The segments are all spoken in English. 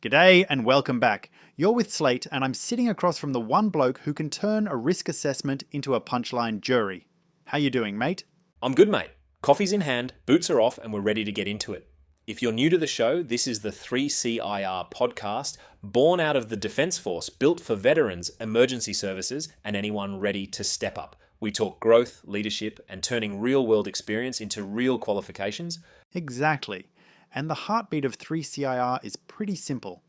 G'day and welcome back. You're with Slate, and I'm sitting across from the one bloke who can turn a risk assessment into a punchline jury. How you doing, mate? I'm good, mate. Coffee's in hand, boots are off, and we're ready to get into it. If you're new to the show, this is the 3CIR podcast, born out of the Defence Force, built for veterans, emergency services, and anyone ready to step up. We talk growth, leadership, and turning real-world experience into real qualifications. Exactly. And the heartbeat of 3CIR is pretty simple: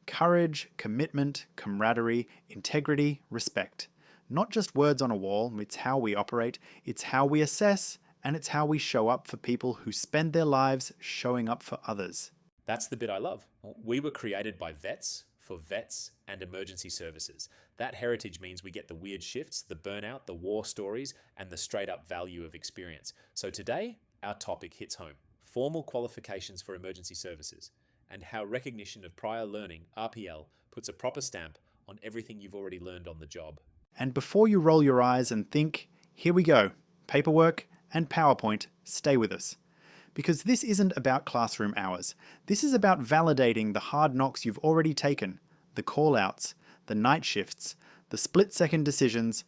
courage, commitment, camaraderie, integrity, respect. Not just words on a wall, it's how we operate, it's how we assess, and it's how we show up for people who spend their lives showing up for others. That's the bit I love. We were created by vets, for vets, and emergency services. That heritage means we get the weird shifts, the burnout, the war stories, and the straight up value of experience. So today, our topic hits home: formal qualifications for emergency services, and how recognition of prior learning, RPL, puts a proper stamp on everything you've already learned on the job. And before you roll your eyes and think, here we go, paperwork and PowerPoint, stay with us. Because this isn't about classroom hours. This is about validating the hard knocks you've already taken, the call-outs, the night shifts, the split-second decisions,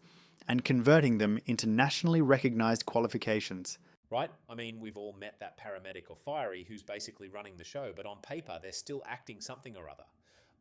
and converting them into nationally recognized qualifications. Right? I mean, we've all met that paramedic or firey who's basically running the show, but on paper, they're still acting something or other.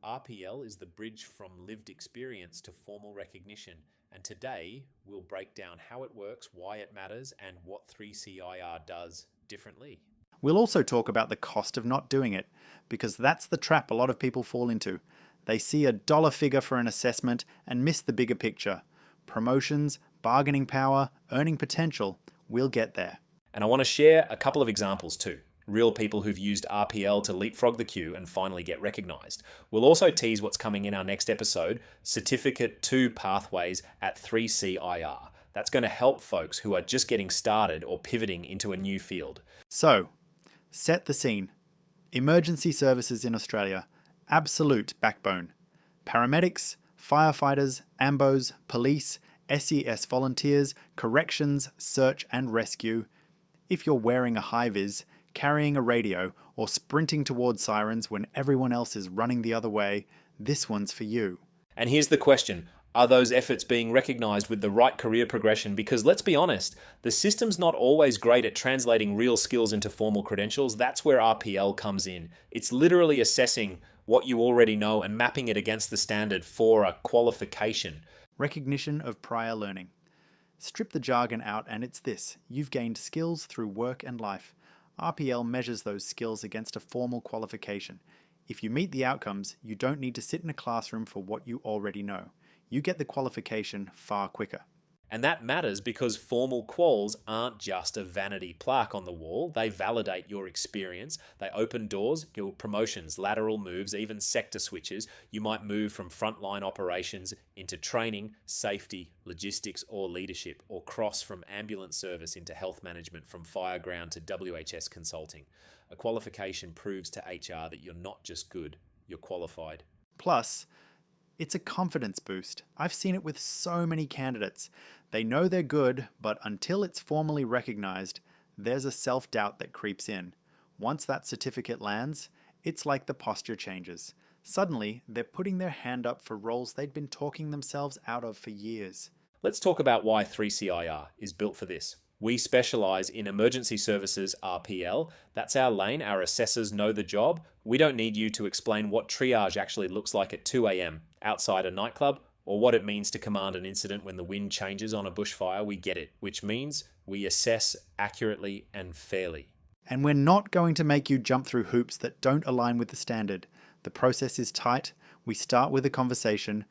RPL is the bridge from lived experience to formal recognition, and today we'll break down how it works, why it matters, and what 3CIR does differently. We'll also talk about the cost of not doing it, because that's the trap a lot of people fall into. They see a dollar figure for an assessment and miss the bigger picture. Promotions, bargaining power, earning potential. We'll get there. And I want to share a couple of examples too. Real people who've used RPL to leapfrog the queue and finally get recognised. We'll also tease what's coming in our next episode, Certificate 2 Pathways at 3CIR. That's going to help folks who are just getting started or pivoting into a new field. So, set the scene. Emergency services in Australia. Absolute backbone. Paramedics, firefighters, AMBOs, police, SES volunteers, corrections, search and rescue. If you're wearing a high-vis, carrying a radio, or sprinting towards sirens when everyone else is running the other way, this one's for you. And here's the question: are those efforts being recognised with the right career progression? Because let's be honest, the system's not always great at translating real skills into formal credentials. That's where RPL comes in. It's literally assessing what you already know and mapping it against the standard for a qualification. Recognition of prior learning. Strip the jargon out and it's this: you've gained skills through work and life. RPL measures those skills against a formal qualification. If you meet the outcomes, you don't need to sit in a classroom for what you already know. You get the qualification far quicker. And that matters because formal quals aren't just a vanity plaque on the wall. They validate your experience. They open doors, your promotions, lateral moves, even sector switches. You might move from frontline operations into training, safety, logistics, or leadership, or cross from ambulance service into health management, from fireground to WHS consulting. A qualification proves to HR that you're not just good, you're qualified. Plus, it's a confidence boost. I've seen it with so many candidates. They know they're good, but until it's formally recognized, there's a self-doubt that creeps in. Once that certificate lands, it's like the posture changes. Suddenly, they're putting their hand up for roles they'd been talking themselves out of for years. Let's talk about why 3CIR is built for this. We specialise in emergency services RPL. That's our lane. Our assessors know the job. We don't need you to explain what triage actually looks like at 2 a.m. outside a nightclub, or what it means to command an incident when the wind changes on a bushfire. We get it, which means we assess accurately and fairly. And we're not going to make you jump through hoops that don't align with the standard. The process is tight. We start with a conversation,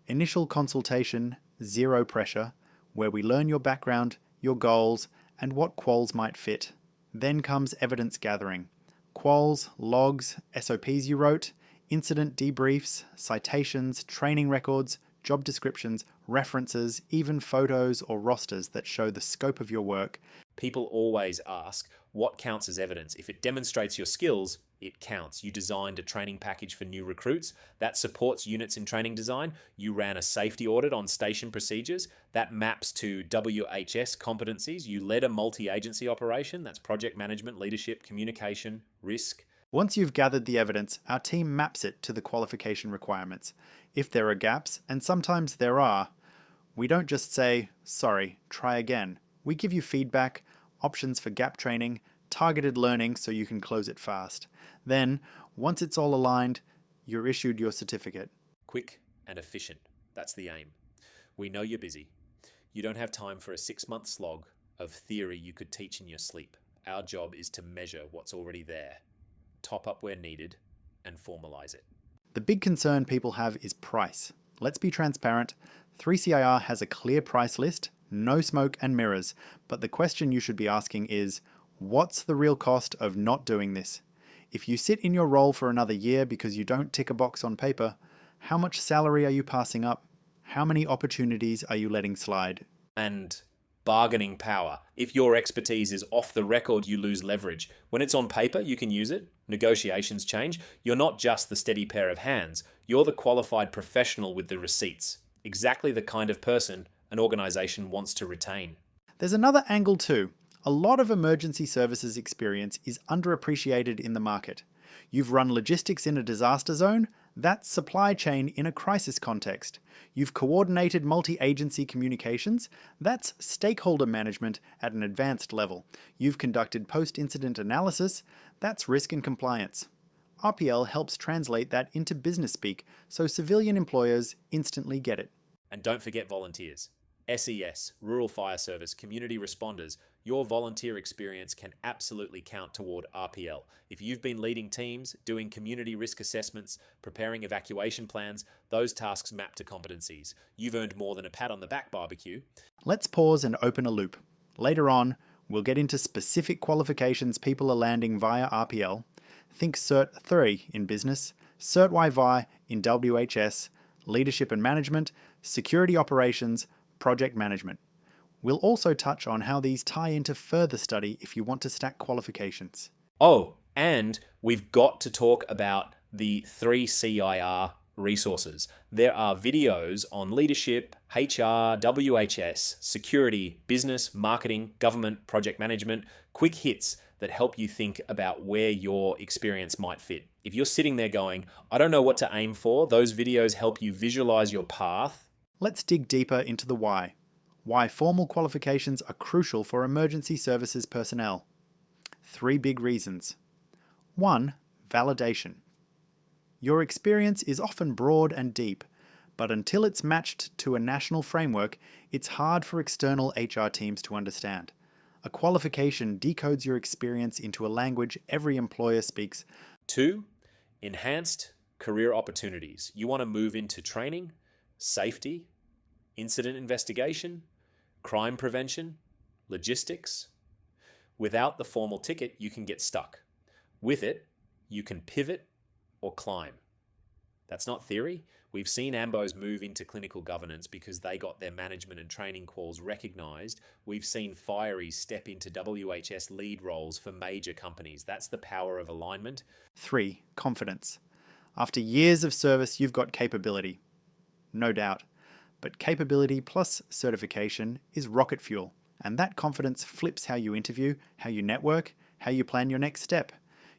initial consultation, zero pressure, where we learn your background, your goals, and what quals might fit. Then comes evidence gathering. Quals, logs, SOPs you wrote, incident debriefs, citations, training records, job descriptions, references, even photos or rosters that show the scope of your work. People always ask, what counts as evidence? If it demonstrates your skills, it counts. You designed a training package for new recruits that supports units in training design. You ran a safety audit on station procedures that maps to WHS competencies. You led a multi-agency operation. That's project management, leadership, communication, risk. Once you've gathered the evidence, our team maps it to the qualification requirements. If there are gaps, and sometimes there are, we don't just say, sorry, try again. We give you feedback, options for gap training, targeted learning so you can close it fast. Then, once it's all aligned, you're issued your certificate. Quick and efficient. That's the aim. We know you're busy. You don't have time for a 6-month slog of theory you could teach in your sleep. Our job is to measure what's already there, top up where needed, and formalize it. The big concern people have is price. Let's be transparent. 3CIR has a clear price list, no smoke and mirrors, but the question you should be asking is, what's the real cost of not doing this? If you sit in your role for another year because you don't tick a box on paper, how much salary are you passing up? How many opportunities are you letting slide? And bargaining power. If your expertise is off the record, you lose leverage. When it's on paper, you can use it. Negotiations change. You're not just the steady pair of hands. You're the qualified professional with the receipts. Exactly the kind of person an organisation wants to retain. There's another angle too. A lot of emergency services experience is underappreciated in the market. You've run logistics in a disaster zone, that's supply chain in a crisis context. You've coordinated multi-agency communications, that's stakeholder management at an advanced level. You've conducted post-incident analysis, that's risk and compliance. RPL helps translate that into business speak so civilian employers instantly get it. And don't forget volunteers. SES, Rural Fire Service, community responders, your volunteer experience can absolutely count toward RPL. If you've been leading teams, doing community risk assessments, preparing evacuation plans, those tasks map to competencies. You've earned more than a pat on the back barbecue. Let's pause and open a loop. Later on, we'll get into specific qualifications people are landing via RPL. Think Cert 3 in business, Cert YVI in WHS, leadership and management, security operations, project management. We'll also touch on how these tie into further study if you want to stack qualifications. Oh, and we've got to talk about the 3CIR resources. There are videos on leadership, HR, WHS, security, business, marketing, government, project management, quick hits that help you think about where your experience might fit. If you're sitting there going, I don't know what to aim for, those videos help you visualize your path. Let's dig deeper into the why. Why formal qualifications are crucial for emergency services personnel. 3 big reasons. 1. Validation. Your experience is often broad and deep, but until it's matched to a national framework, it's hard for external HR teams to understand. A qualification decodes your experience into a language every employer speaks. 2. Enhanced career opportunities. You want to move into training, safety, incident investigation, crime prevention, logistics. Without the formal ticket, you can get stuck. With it, you can pivot or climb. That's not theory. We've seen AMBOs move into clinical governance because they got their management and training quals recognised. We've seen fireys step into WHS lead roles for major companies. That's the power of alignment. 3. Confidence. After years of service, you've got capability. No doubt. But capability plus certification is rocket fuel, and that confidence flips how you interview, how you network, how you plan your next step.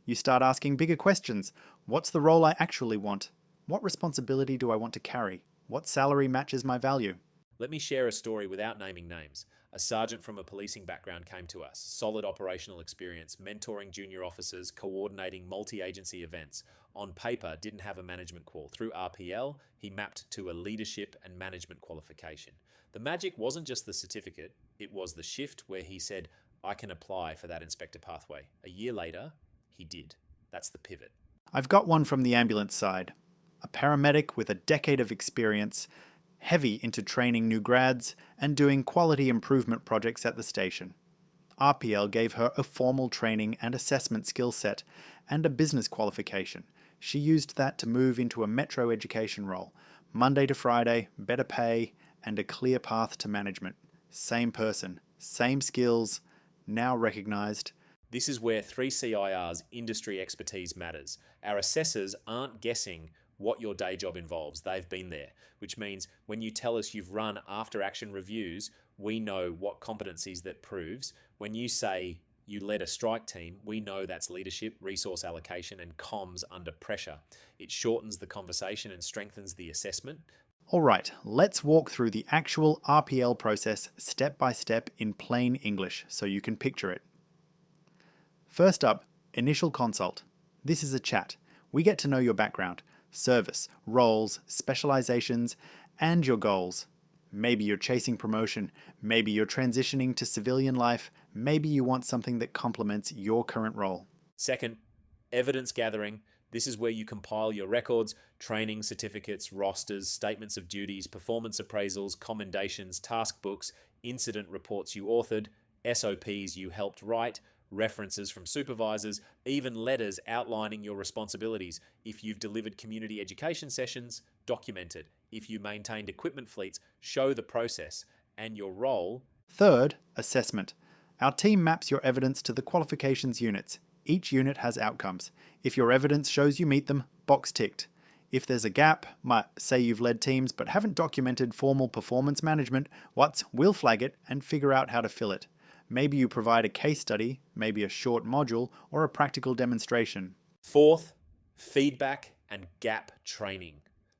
You start asking bigger questions. What's the role I actually want? What responsibility do I want to carry? What salary matches my value? Let me share a story without naming names. A sergeant from a policing background came to us. Solid operational experience, mentoring junior officers, coordinating multi-agency events. On paper, didn't have a management qual. Through RPL, he mapped to a leadership and management qualification. The magic wasn't just the certificate, it was the shift where he said, I can apply for that inspector pathway. A year later, he did. That's the pivot. I've got one from the ambulance side. A paramedic with a decade of experience, heavy into training new grads and doing quality improvement projects at the station. RPL gave her a formal training and assessment skill set and a business qualification. She used that to move into a metro education role, Monday to Friday, better pay, and a clear path to management. Same person, same skills, now recognised. This is where 3CIR's industry expertise matters. Our assessors aren't guessing what your day job involves. They've been there, which means when you tell us you've run after action reviews, we know what competencies that proves. When you say You led a strike team. We know that's leadership, resource allocation, and comms under pressure. It shortens the conversation and strengthens the assessment. Alright, let's walk through the actual RPL process step by step in plain English so you can picture it. First up, initial consult. This is a chat. We get to know your background, service, roles, specializations, and your goals. Maybe you're chasing promotion, maybe you're transitioning to civilian life, maybe you want something that complements your current role. Second, evidence gathering. This is where you compile your records, training certificates, rosters, statements of duties, performance appraisals, commendations, task books, incident reports you authored, SOPs you helped write, references from supervisors, even letters outlining your responsibilities. If you've delivered community education sessions, document it. If you maintained equipment fleets, show the process and your role. Third, assessment. Our team maps your evidence to the qualifications units. Each unit has outcomes. If your evidence shows you meet them, box ticked. If there's a gap, might say you've led teams but haven't documented formal performance management, we'll flag it and figure out how to fill it. Maybe you provide a case study, maybe a short module, or a practical demonstration. Fourth, feedback and gap training.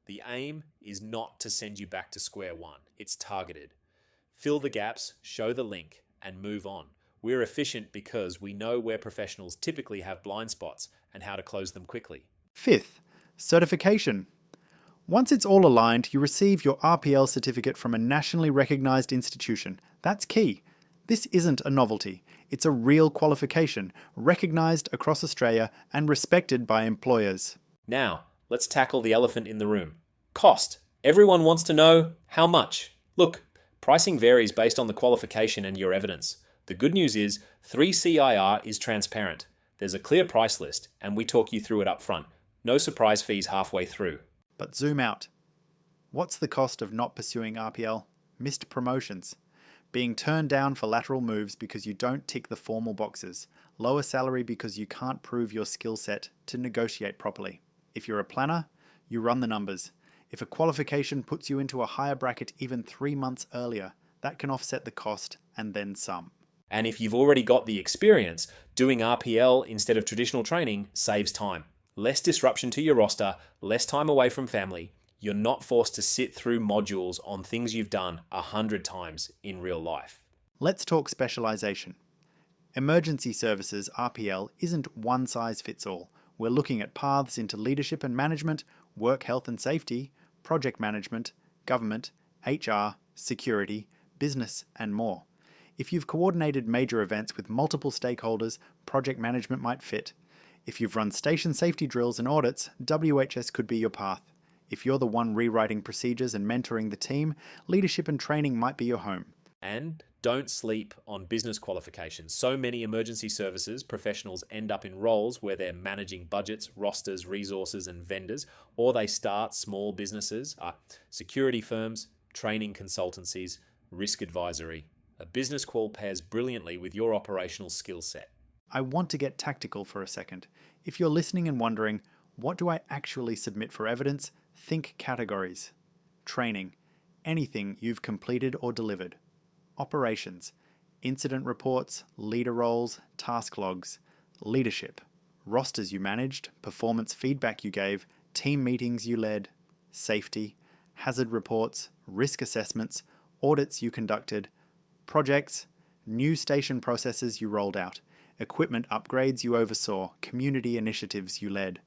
The aim is not to send you back to square one. It's targeted. Fill the gaps, show the link, and move on. We're efficient because we know where professionals typically have blind spots and how to close them quickly. Fifth, certification. Once it's all aligned, you receive your RPL certificate from a nationally recognized institution. That's key. This isn't a novelty. It's a real qualification, recognized across Australia and respected by employers. Now, let's tackle the elephant in the room. Cost. Everyone wants to know how much. Look, pricing varies based on the qualification and your evidence. The good news is 3CIR is transparent. There's a clear price list, and we talk you through it up front. No surprise fees halfway through. But zoom out. What's the cost of not pursuing RPL? Missed promotions. Being turned down for lateral moves because you don't tick the formal boxes. Lower salary because you can't prove your skill set to negotiate properly. If you're a planner, you run the numbers. If a qualification puts you into a higher bracket even 3 months earlier, that can offset the cost and then some. And if you've already got the experience, doing RPL instead of traditional training saves time. Less disruption to your roster, less time away from family. You're not forced to sit through modules on things you've done 100 times in real life. Let's talk specialization. Emergency services RPL isn't one size fits all. We're looking at paths into leadership and management, work health and safety, project management, government, HR, security, business, and more. If you've coordinated major events with multiple stakeholders, project management might fit. If you've run station safety drills and audits, WHS could be your path. If you're the one rewriting procedures and mentoring the team, leadership and training might be your home. And don't sleep on business qualifications. So many emergency services professionals end up in roles where they're managing budgets, rosters, resources, and vendors, or they start small businesses, security firms, training consultancies, risk advisory. A business qual pairs brilliantly with your operational skill set. I want to get tactical for a second. If you're listening and wondering, what do I actually submit for evidence? Think categories. Training. Anything you've completed or delivered. Operations. Incident reports, leader roles, task logs. Leadership. Rosters you managed, performance feedback you gave, team meetings you led. Safety. Hazard reports, risk assessments, audits you conducted. Projects. New station processes you rolled out. Equipment upgrades you oversaw, community initiatives you led.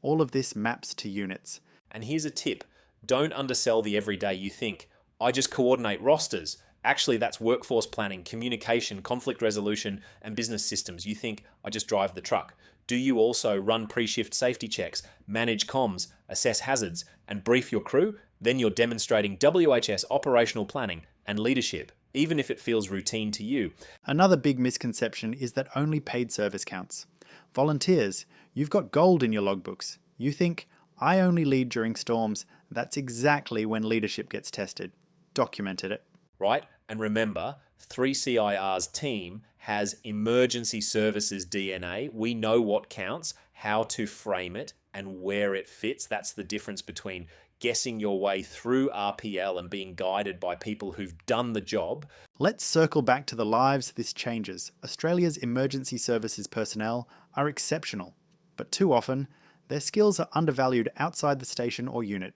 All of this maps to units. And here's a tip. Don't undersell the everyday you think. I just coordinate rosters. Actually, that's workforce planning, communication, conflict resolution, and business systems. You think I just drive the truck. Do you also run pre-shift safety checks, manage comms, assess hazards, and brief your crew? Then you're demonstrating WHS operational planning and leadership, even if it feels routine to you. Another big misconception is that only paid service counts. Volunteers, you've got gold in your logbooks. You think, I only lead during storms. That's exactly when leadership gets tested. Documented it. Right? And remember, 3CIR's team has emergency services DNA. We know what counts, how to frame it, and where it fits. That's the difference between guessing your way through RPL and being guided by people who've done the job. Let's circle back to the lives this changes. Australia's emergency services personnel are exceptional, but too often, their skills are undervalued outside the station or unit.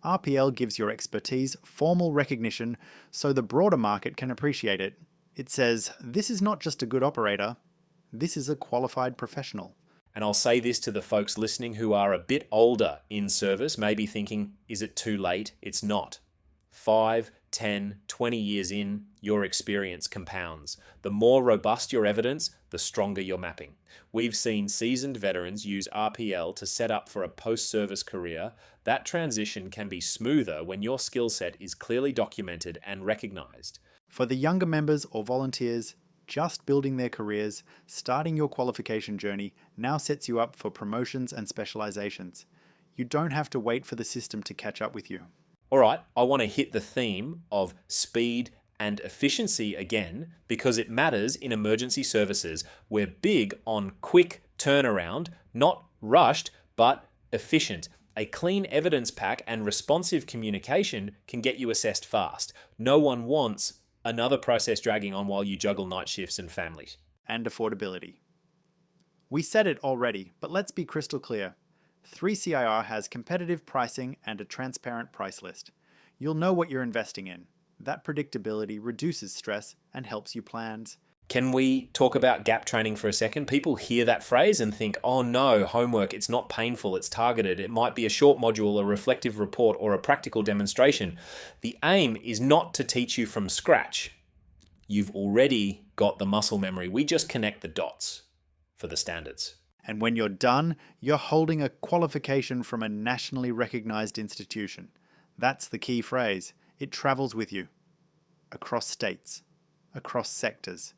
RPL gives your expertise formal recognition so the broader market can appreciate it. It says, this is not just a good operator, this is a qualified professional. And I'll say this to the folks listening who are a bit older in service, maybe thinking, is it too late? It's not. 5, 10, 20 years in, your experience compounds. The more robust your evidence, the stronger your mapping. We've seen seasoned veterans use RPL to set up for a post-service career. That transition can be smoother when your skill set is clearly documented and recognised. For the younger members or volunteers just building their careers, starting your qualification journey now sets you up for promotions and specializations. You don't have to wait for the system to catch up with you. All right, I want to hit the theme of speed and efficiency again because it matters in emergency services. We're big on quick turnaround, not rushed, but efficient. A clean evidence pack and responsive communication can get you assessed fast. No one wants another process dragging on while you juggle night shifts and families. And affordability. We said it already, but let's be crystal clear. 3CIR has competitive pricing and a transparent price list. You'll know what you're investing in. That predictability reduces stress and helps you plan. Can we talk about gap training for a second? People hear that phrase and think, oh no, homework, it's not painful, it's targeted. It might be a short module, a reflective report, or a practical demonstration. The aim is not to teach you from scratch. You've already got the muscle memory. We just connect the dots for the standards. And when you're done, you're holding a qualification from a nationally recognized institution. That's the key phrase. It travels with you. Across states. Across sectors.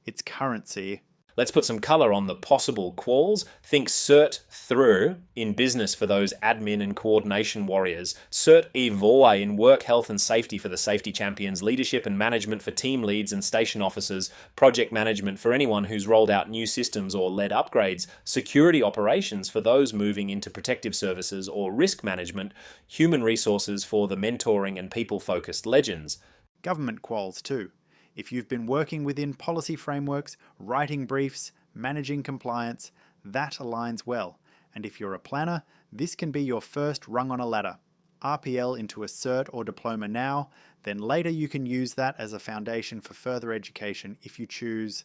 It's currency. Let's put some color on the possible quals. Think cert through in business for those admin and coordination warriors. Cert EVOI in work, health and safety for the safety champions. Leadership and management for team leads and station officers. Project management for anyone who's rolled out new systems or led upgrades. Security operations for those moving into protective services or risk management. Human resources for the mentoring and people-focused legends. Government quals too. If you've been working within policy frameworks, writing briefs, managing compliance, that aligns well. And if you're a planner, this can be your first rung on a ladder. RPL into a cert or diploma now, then later you can use that as a foundation for further education if you choose.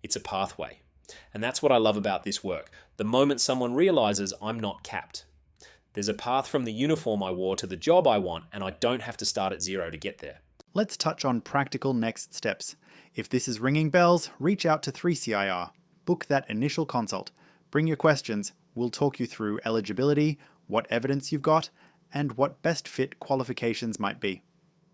It's a pathway. And that's what I love about this work. The moment someone realizes I'm not capped. There's a path from the uniform I wore to the job I want, and I don't have to start at zero to get there. Let's touch on practical next steps. If this is ringing bells, reach out to 3CIR. Book that initial consult. Bring your questions. We'll talk you through eligibility, what evidence you've got, and what best fit qualifications might be.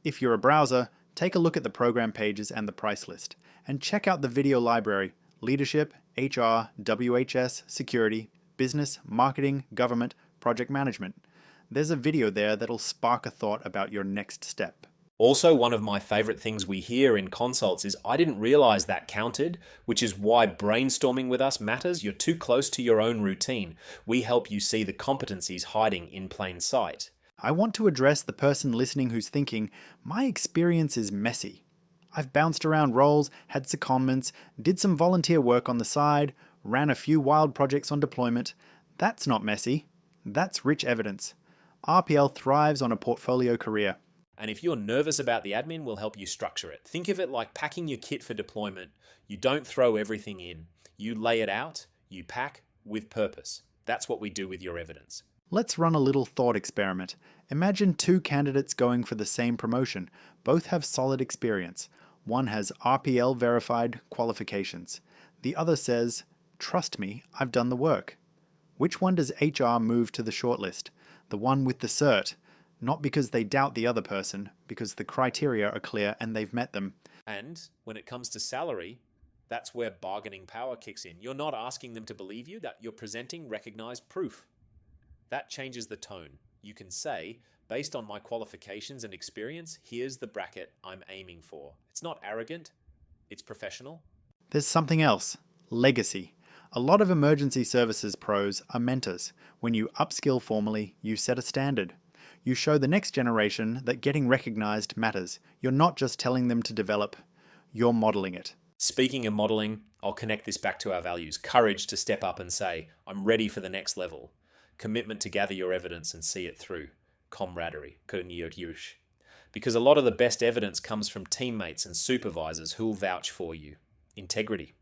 If you're a browser, take a look at the program pages and the price list, and check out the video library: leadership, HR, WHS, security, business, marketing, government, project management. There's a video there that'll spark a thought about your next step. Also, one of my favorite things we hear in consults is, I didn't realize that counted, which is why brainstorming with us matters. You're too close to your own routine. We help you see the competencies hiding in plain sight. I want to address the person listening who's thinking, my experience is messy. I've bounced around roles, had secondments, did some volunteer work on the side, ran a few wild projects on deployment. That's not messy. That's rich evidence. RPL thrives on a portfolio career. And if you're nervous about the admin, we'll help you structure it. Think of it like packing your kit for deployment. You don't throw everything in. You lay it out, you pack with purpose. That's what we do with your evidence. Let's run a little thought experiment. Imagine two candidates going for the same promotion. Both have solid experience. One has RPL verified qualifications. The other says, trust me, I've done the work. Which one does HR move to the shortlist? The one with the cert. Not because they doubt the other person, because the criteria are clear and they've met them. And when it comes to salary, that's where bargaining power kicks in. You're not asking them to believe you, that you're presenting recognized proof. That changes the tone. You can say, based on my qualifications and experience, here's the bracket I'm aiming for. It's not arrogant, it's professional. There's something else. Legacy. A lot of emergency services pros are mentors. When you upskill formally, you set a standard. You show the next generation that getting recognized matters. You're not just telling them to develop, you're modeling it. Speaking of modeling, I'll connect this back to our values. Courage to step up and say, I'm ready for the next level. Commitment to gather your evidence and see it through. Camaraderie. Because a lot of the best evidence comes from teammates and supervisors who'll vouch for you. Integrity.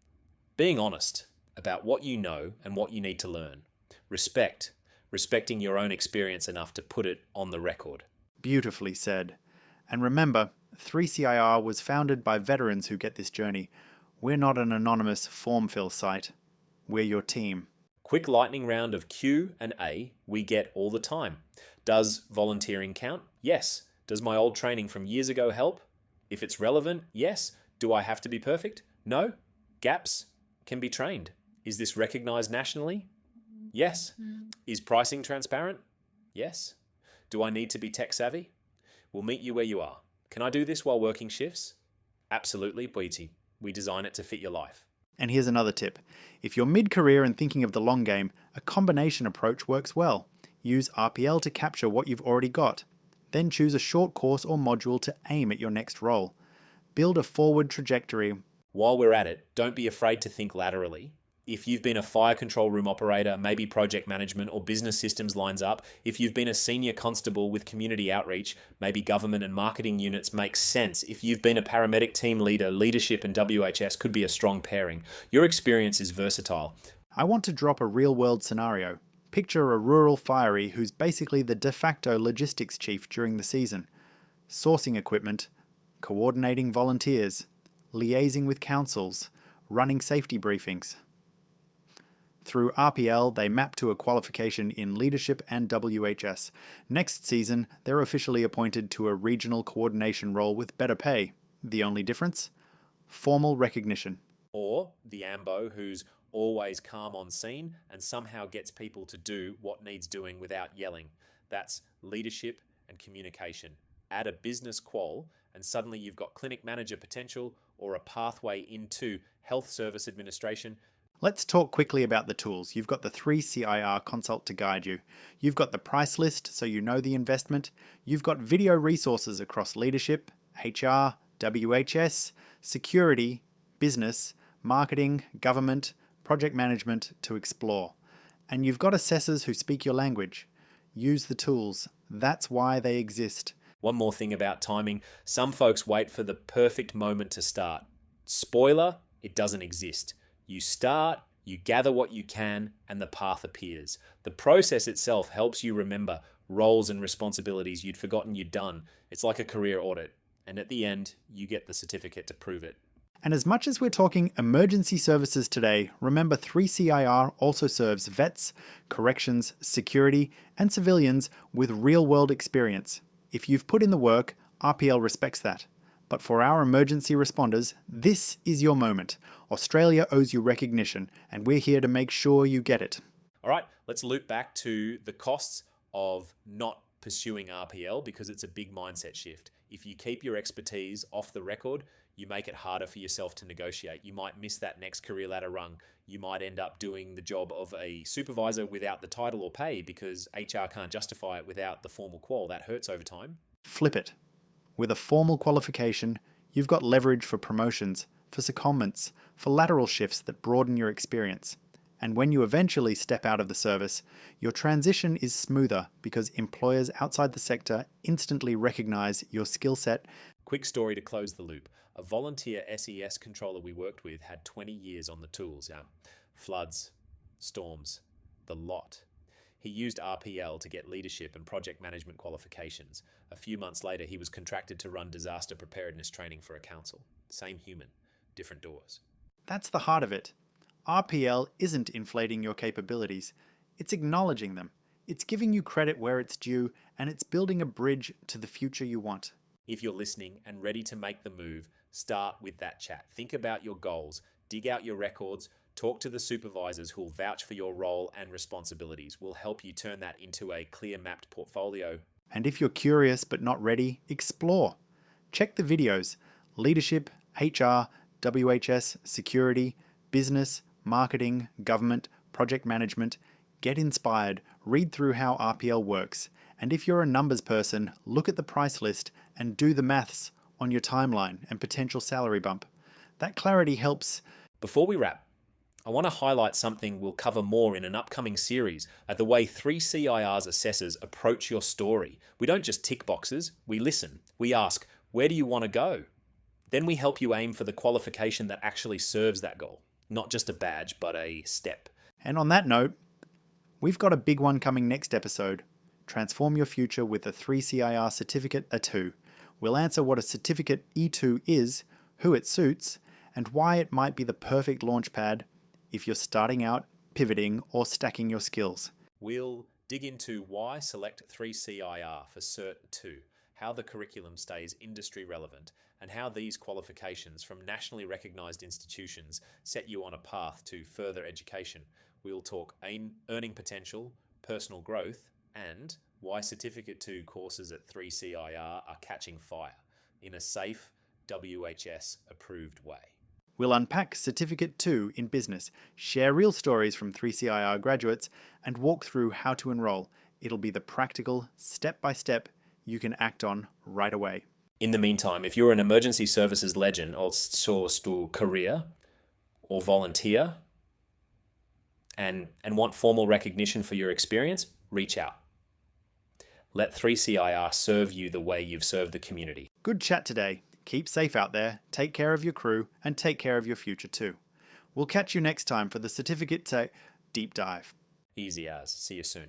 Being honest about what you know and what you need to learn. Respect. Respecting your own experience enough to put it on the record. Beautifully said. And remember, 3CIR was founded by veterans who get this journey. We're not an anonymous form fill site. We're your team. Quick lightning round of Q and A we get all the time. Does volunteering count? Yes. Does my old training from years ago help? If it's relevant, yes. Do I have to be perfect? No. Gaps can be trained. Is this recognized nationally? Yes. Is pricing transparent? Yes. Do I need to be tech savvy? We'll meet you where you are. Can I do this while working shifts? Absolutely, Boiti. We design it to fit your life. And here's another tip. If you're mid-career and thinking of the long game, a combination approach works well. Use RPL to capture what you've already got. Then choose a short course or module to aim at your next role. Build a forward trajectory. While we're at it, don't be afraid to think laterally. If you've been a fire control room operator, maybe project management or business systems lines up. If you've been a senior constable with community outreach, maybe government and marketing units makes sense. If you've been a paramedic team leader, leadership and WHS could be a strong pairing. Your experience is versatile. I want to drop a real-world scenario. Picture a rural firey who's basically the de facto logistics chief during the season. Sourcing equipment, coordinating volunteers, liaising with councils, running safety briefings. Through RPL, they map to a qualification in leadership and WHS. Next season, they're officially appointed to a regional coordination role with better pay. The only difference? Formal recognition. Or the AMBO who's always calm on scene and somehow gets people to do what needs doing without yelling. That's leadership and communication. Add a business qual and suddenly you've got clinic manager potential or a pathway into health service administration. Let's talk quickly about the tools. You've got the 3CIR consult to guide you. You've got the price list so you know the investment. You've got video resources across leadership, HR, WHS, security, business, marketing, government, project management to explore. And you've got assessors who speak your language. Use the tools. That's why they exist. One more thing about timing. Some folks wait for the perfect moment to start. Spoiler, it doesn't exist. You start, you gather what you can, and the path appears. The process itself helps you remember roles and responsibilities you'd forgotten you'd done. It's like a career audit. And at the end, you get the certificate to prove it. And as much as we're talking emergency services today, remember 3CIR also serves vets, corrections, security, and civilians with real-world experience. If you've put in the work, RPL respects that. But for our emergency responders, this is your moment. Australia owes you recognition, and we're here to make sure you get it. All right, let's loop back to the costs of not pursuing RPL because it's a big mindset shift. If you keep your expertise off the record, you make it harder for yourself to negotiate. You might miss that next career ladder rung. You might end up doing the job of a supervisor without the title or pay because HR can't justify it without the formal qual. That hurts over time. Flip it. With a formal qualification, you've got leverage for promotions, for secondments, for lateral shifts that broaden your experience. And when you eventually step out of the service, your transition is smoother because employers outside the sector instantly recognize your skill set. Quick story to close the loop. A volunteer SES controller we worked with had 20 years on the tools. Floods, storms, the lot. He used RPL to get leadership and project management qualifications. A few months later, he was contracted to run disaster preparedness training for a council. Same human, different doors. That's the heart of it. RPL isn't inflating your capabilities. It's acknowledging them. It's giving you credit where it's due, and it's building a bridge to the future you want. If you're listening and ready to make the move, start with that chat. Think about your goals, dig out your records, talk to the supervisors who will vouch for your role and responsibilities. We'll help you turn that into a clear mapped portfolio. And if you're curious but not ready, explore. Check the videos. Leadership, HR, WHS, security, business, marketing, government, project management. Get inspired, read through how RPL works, and if you're a numbers person, look at the price list and do the maths on your timeline and potential salary bump. That clarity helps. Before we wrap, I want to highlight something we'll cover more in an upcoming series at the way 3CIR's assessors approach your story. We don't just tick boxes, we listen. We ask, where do you want to go? Then we help you aim for the qualification that actually serves that goal. Not just a badge, but a step. And on that note, we've got a big one coming next episode. Transform your future with a 3CIR Certificate A2. We'll answer what a Certificate E2 is, who it suits, and why it might be the perfect launchpad if you're starting out, pivoting, or stacking your skills. We'll dig into why select 3CIR for Cert 2, how the curriculum stays industry relevant, and how these qualifications from nationally recognised institutions set you on a path to further education. We'll talk earning potential, personal growth, and why Certificate 2 courses at 3CIR are catching fire in a safe, WHS-approved way. We'll unpack Certificate 2 in business, share real stories from 3CIR graduates, and walk through how to enroll. It'll be the practical, step-by-step you can act on right away. In the meantime, if you're an emergency services legend or source to career or volunteer and want formal recognition for your experience, reach out. Let 3CIR serve you the way you've served the community. Good chat today. Keep safe out there, take care of your crew, and take care of your future too. We'll catch you next time for the Certificate Deep Dive. Easy as. See you soon.